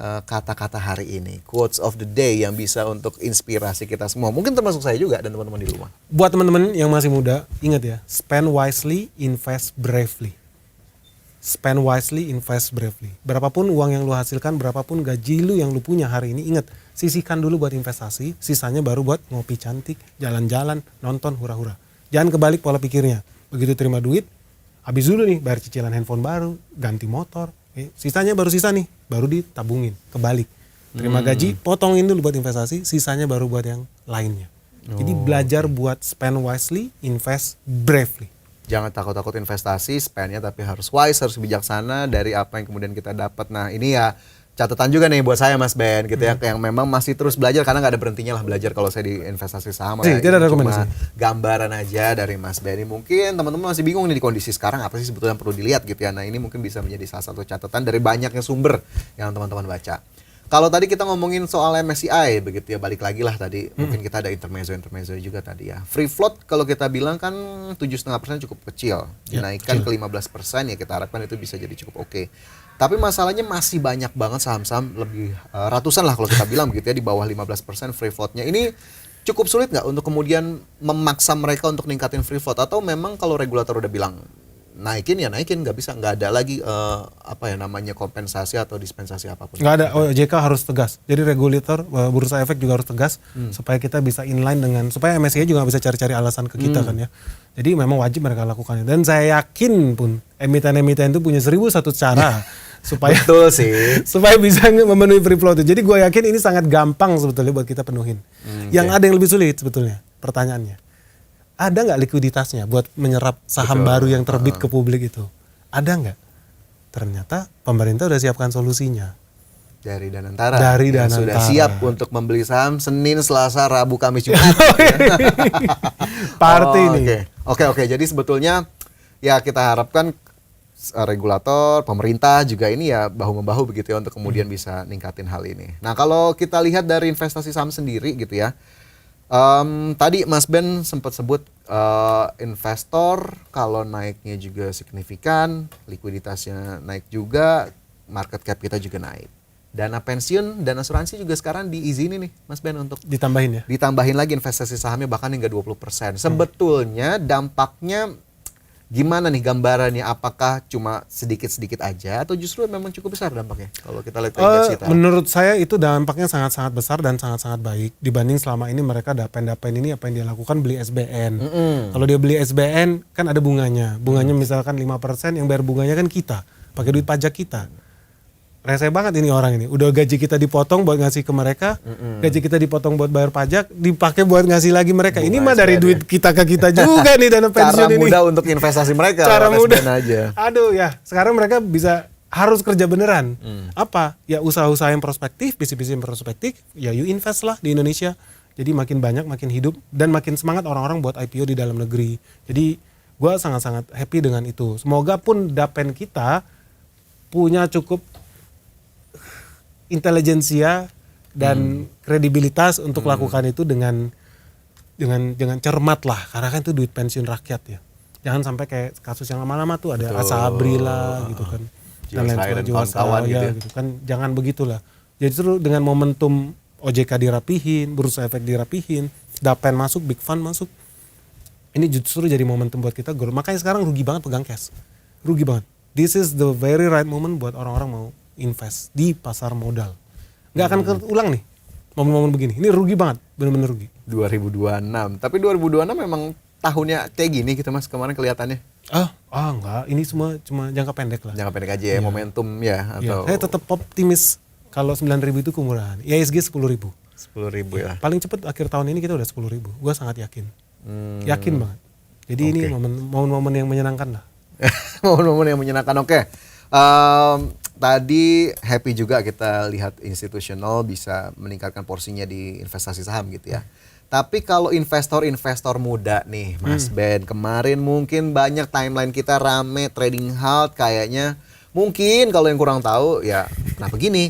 kata-kata hari ini, quotes of the day yang bisa untuk inspirasi kita semua. Mungkin termasuk saya juga dan teman-teman di rumah. Buat teman-teman yang masih muda, ingat ya, spend wisely, invest bravely. Spend wisely, invest bravely. Berapapun uang yang lu hasilkan, berapapun gaji lu yang lu punya hari ini, ingat, sisihkan dulu buat investasi, sisanya baru buat ngopi cantik, jalan-jalan, nonton, hura-hura. Jangan kebalik pola pikirnya. Begitu terima duit, habis dulu nih bayar cicilan handphone baru, ganti motor, sisanya baru sisa nih, baru ditabungin, kebalik. Terima gaji, potongin dulu buat investasi, sisanya baru buat yang lainnya. Jadi belajar buat spend wisely, invest bravely. Jangan takut-takut investasi, spendnya tapi harus wise, harus bijaksana dari apa yang kemudian kita dapat. Nah ini ya catatan juga nih buat saya Mas Ben gitu ya, yang memang masih terus belajar karena nggak ada berhentinya lah belajar kalau saya di investasi saham. Tidak ada cuma rekomendasi. Gambaran aja dari Mas Ben. Mungkin teman-teman masih bingung nih di kondisi sekarang apa sih sebetulnya yang perlu dilihat gitu ya. Nah ini mungkin bisa menjadi salah satu catatan dari banyaknya sumber yang teman-teman baca. Kalau tadi kita ngomongin soal MSCI begitu ya, balik lagi lah tadi. Mungkin kita ada intermezzo juga tadi ya. Free float kalau kita bilang kan 7,5% cukup kecil. Dinaikkan ke 15% ya kita harapkan itu bisa jadi cukup oke. Tapi masalahnya masih banyak banget saham-saham lebih ratusan lah kalau kita bilang begitu ya, di bawah 15% free floatnya. Ini cukup sulit nggak untuk kemudian memaksa mereka untuk ningkatin free float? Atau memang kalau regulator udah bilang naikin ya naikin, nggak bisa, nggak ada lagi kompensasi atau dispensasi apapun? Nggak ada, OJK harus tegas. Jadi regulator, bursa efek juga harus tegas supaya kita bisa inline dengan, supaya MSCI juga bisa cari-cari alasan ke kita kan ya. Jadi memang wajib mereka lakukannya. Dan saya yakin pun emiten-emiten itu punya 1001 cara supaya betul sih supaya bisa memenuhi free float. Jadi gue yakin ini sangat gampang sebetulnya buat kita penuhin. Yang ada yang lebih sulit sebetulnya pertanyaannya, ada nggak likuiditasnya buat menyerap saham baru yang terbit ke publik itu? Ada nggak? Ternyata pemerintah udah siapkan solusinya. Dari Danantara. Dari yang Danantara. Sudah siap untuk membeli saham Senin, Selasa, Rabu, Kamis, Jumat. Party nih. Oke. Jadi sebetulnya ya kita harapkan regulator, pemerintah juga ini ya bahu-membahu begitu ya untuk kemudian bisa ningkatin hal ini. Nah kalau kita lihat dari investasi saham sendiri gitu ya, tadi Mas Ben sempat sebut investor kalau naiknya juga signifikan, likuiditasnya naik juga, market cap kita juga naik. Dana pensiun dan asuransi juga sekarang diizinin nih Mas Ben untuk ditambahin ya? Ditambahin lagi investasi sahamnya bahkan hingga 20%. Sebetulnya dampaknya gimana nih gambarannya? Apakah cuma sedikit-sedikit aja atau justru memang cukup besar dampaknya kalau kita lihat indeks kita? Menurut saya itu dampaknya sangat-sangat besar dan sangat-sangat baik dibanding selama ini mereka dapen ini apa yang dia lakukan, beli SBN. Kalau dia beli SBN kan ada bunganya. Bunganya misalkan 5%, yang bayar bunganya kan kita, pakai duit pajak kita. Rese banget ini orang ini. Udah gaji kita dipotong buat ngasih ke mereka, gaji kita dipotong buat bayar pajak, dipakai buat ngasih lagi mereka. Ini mah dari duit kita ke kita juga nih dana pensiun ini. Cara mudah untuk investasi mereka. Cara mudah aja. Aduh ya, sekarang mereka harus kerja beneran. Apa? Ya usaha-usaha yang prospektif, bisnis-bisnis yang prospektif, ya you invest lah di Indonesia. Jadi makin banyak, makin hidup, dan makin semangat orang-orang buat IPO di dalam negeri. Jadi gue sangat-sangat happy dengan itu. Semoga pun dapen kita punya cukup intelijensia dan kredibilitas untuk lakukan itu dengan cermat lah, karena kan itu duit pensiun rakyat ya. Jangan sampai kayak kasus yang lama-lama tuh ada Asabri lah gitu kan, dan lain sebagainya gitu kan. Jangan begitulah. Jadi justru dengan momentum OJK dirapihin, bursa efek dirapihin, dapen masuk, big fund masuk, ini justru jadi momentum buat kita grow. Makanya sekarang rugi banget pegang cash, rugi banget. This is the very right moment buat orang-orang mau invest di pasar modal. Nggak akan keulang nih momen-momen begini. Ini rugi banget, benar-benar rugi. 2026. Tapi 2026 memang tahunnya kayak gini gitu Mas kemarin kelihatannya. Enggak. Ini semua cuma jangka pendek lah. Jangka pendek aja ya, momentum ya atau. Saya tetap optimis kalau 9.000 itu kemurahan. IHSG 10.000. 10.000 ya. Paling cepat akhir tahun ini kita udah 10.000. Gua sangat yakin. Yakin banget. Jadi ini momen-momen yang menyenangkan lah. Momen-momen yang menyenangkan. Oke. Tadi happy juga kita lihat institusional bisa meningkatkan porsinya di investasi saham gitu ya. Tapi kalau investor-investor muda nih Mas Ben, kemarin mungkin banyak timeline kita rame trading halt kayaknya. Mungkin kalau yang kurang tahu ya kenapa gini,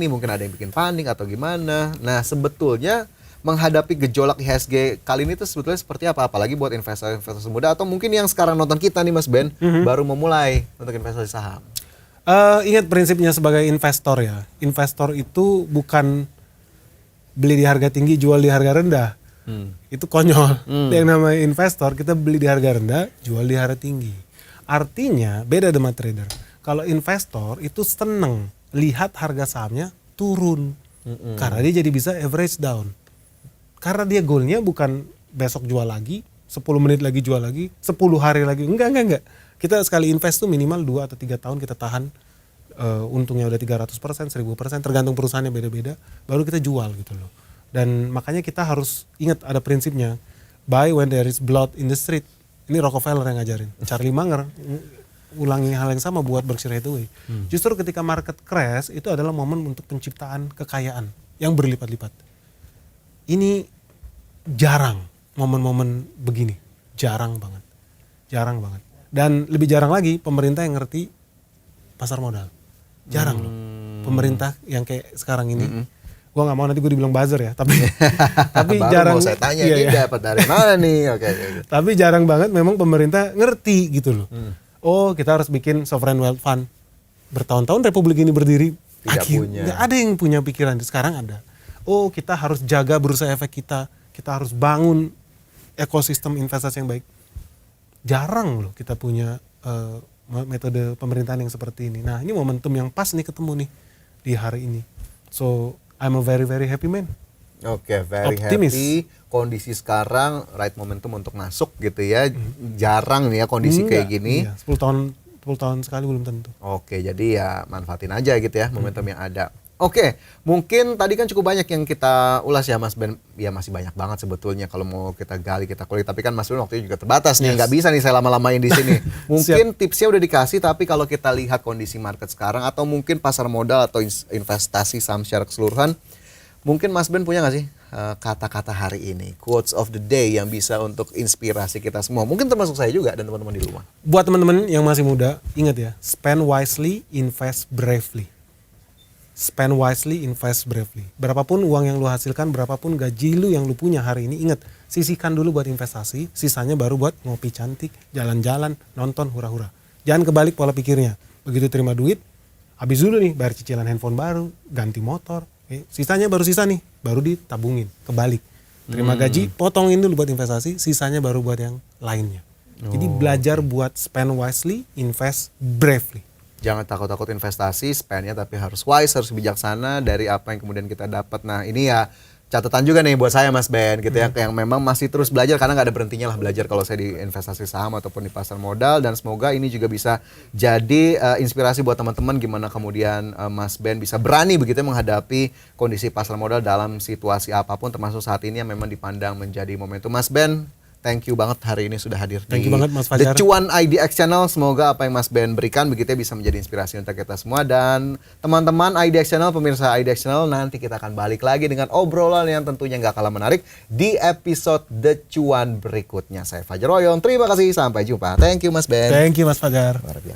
mungkin ada yang bikin panik atau gimana. Nah sebetulnya menghadapi gejolak IHSG kali ini tuh sebetulnya seperti apa? Apalagi buat investor-investor muda atau mungkin yang sekarang nonton kita nih Mas Ben baru memulai untuk investasi saham. Ingat prinsipnya sebagai investor ya. Investor itu bukan beli di harga tinggi, jual di harga rendah. Itu konyol. Yang namanya investor, kita beli di harga rendah, jual di harga tinggi. Artinya beda dengan trader. Kalau investor itu seneng lihat harga sahamnya turun. Karena dia jadi bisa average down. Karena dia goalnya bukan besok jual lagi, 10 menit lagi jual lagi, 10 hari lagi. Enggak. Kita sekali invest tuh minimal 2 atau 3 tahun kita tahan. Untungnya udah 300%, 1000%, tergantung perusahaannya beda-beda, baru kita jual gitu loh. Dan makanya kita harus ingat ada prinsipnya, buy when there is blood in the street. Ini Rockefeller yang ngajarin. Charlie Munger ulangi hal yang sama buat Berkshire Hathaway. Justru ketika market crash itu adalah momen untuk penciptaan kekayaan yang berlipat-lipat. Ini jarang momen-momen begini, jarang banget. Dan lebih jarang lagi pemerintah yang ngerti pasar modal. Jarang loh pemerintah yang kayak sekarang ini. Gua nggak mau nanti gue dibilang buzzer ya, tapi Baru jarang. mau saya tanya iya. dapat dari mana nih? Oke. Tapi jarang banget memang pemerintah ngerti gitu loh. Oh, kita harus bikin sovereign wealth fund. Bertahun-tahun republik ini berdiri, punya. nggak ada yang punya pikiran. Sekarang ada. Oh, kita harus jaga bursa efek kita. Kita harus bangun ekosistem investasi yang baik. Jarang loh kita punya metode pemerintahan yang seperti ini. Nah, ini momentum yang pas nih ketemu nih di hari ini. So, I'm a very very happy man. Oke, very Optimis. happy. Kondisi sekarang right momentum untuk masuk gitu ya. Jarang nih ya kondisi kayak gini. Iya, 10 tahun sekali belum tentu. Oke, jadi ya manfaatin aja gitu ya momentum yang ada. Oke, mungkin tadi kan cukup banyak yang kita ulas ya Mas Ben. Ya masih banyak banget sebetulnya kalau mau kita gali, kita kulik. Tapi kan Mas Ben waktunya juga terbatas nih, nggak bisa nih saya lama-lamain di sini. Mungkin tipsnya udah dikasih, tapi kalau kita lihat kondisi market sekarang atau mungkin pasar modal atau investasi saham secara keseluruhan, mungkin Mas Ben punya nggak sih kata-kata hari ini, quotes of the day yang bisa untuk inspirasi kita semua? Mungkin termasuk saya juga dan teman-teman di rumah. Buat teman-teman yang masih muda, ingat ya, spend wisely, invest bravely. Spend wisely, invest bravely. Berapapun uang yang lu hasilkan, berapapun gaji lu yang lu punya hari ini, ingat, sisihkan dulu buat investasi, sisanya baru buat ngopi cantik, jalan-jalan, nonton, hura-hura. Jangan kebalik pola pikirnya. Begitu terima duit, habis dulu nih bayar cicilan handphone baru, ganti motor, sisanya baru sisa nih, baru ditabungin, kebalik. Terima gaji, potongin dulu buat investasi, sisanya baru buat yang lainnya. Jadi belajar buat spend wisely, invest bravely. Jangan takut-takut investasi, spendnya tapi harus wise, harus bijaksana dari apa yang kemudian kita dapat. Nah ini ya catatan juga nih buat saya Mas Ben gitu ya, yang memang masih terus belajar karena nggak ada berhentinya lah belajar kalau saya di investasi saham ataupun di pasar modal. Dan semoga ini juga bisa jadi inspirasi buat teman-teman gimana kemudian Mas Ben bisa berani begitu menghadapi kondisi pasar modal dalam situasi apapun, termasuk saat ini yang memang dipandang menjadi momentum. Mas Ben, thank you banget hari ini sudah hadir Thank di you banget, Mas The Fajar. Cuan IDX Channel. Semoga apa yang Mas Ben berikan begitu ya bisa menjadi inspirasi untuk kita semua. Dan teman-teman IDX Channel, pemirsa IDX Channel, nanti kita akan balik lagi dengan obrolan yang tentunya nggak kalah menarik di episode The Cuan berikutnya. Saya Fajar Royon, terima kasih, sampai jumpa. Thank you Mas Ben. Thank you Mas Fajar. Luar biasa.